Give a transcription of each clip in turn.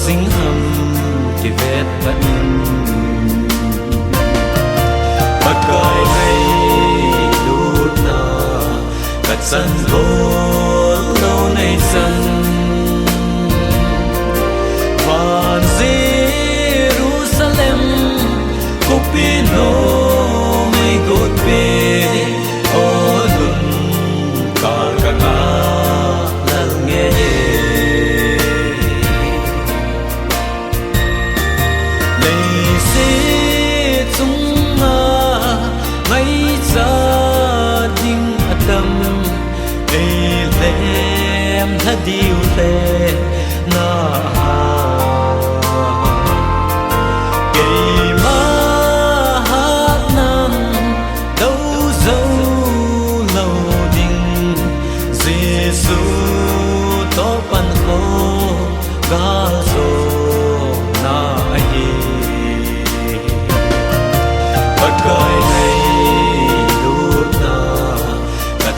sinh hầm thì vết vẫn bạc cài hay đút na cắt sân vốn lâu nay sân van Jerusalem kupino may god be odun kalkanga lalnge leise tunga ngay sa ding atam lem hadiu le na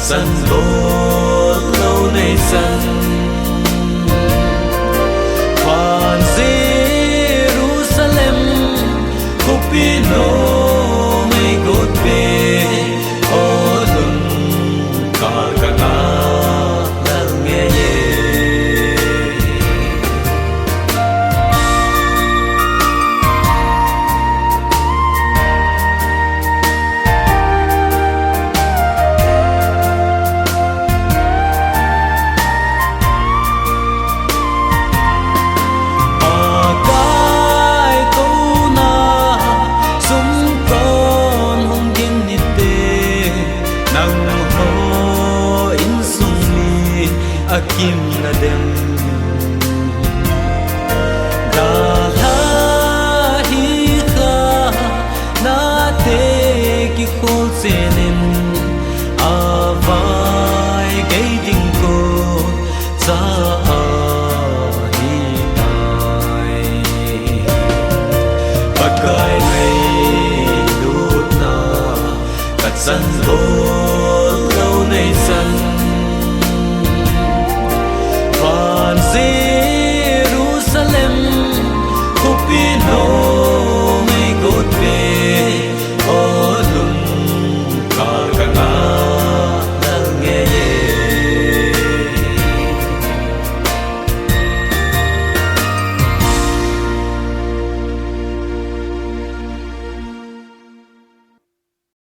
sân vốn lâu nay sân hoàn Jerusalem kupino may god be odun kalkanga lalnge akim na dem dalahi kha na te ki khol senin avai gaiding ko sa hi ai pakai nei lut na kat san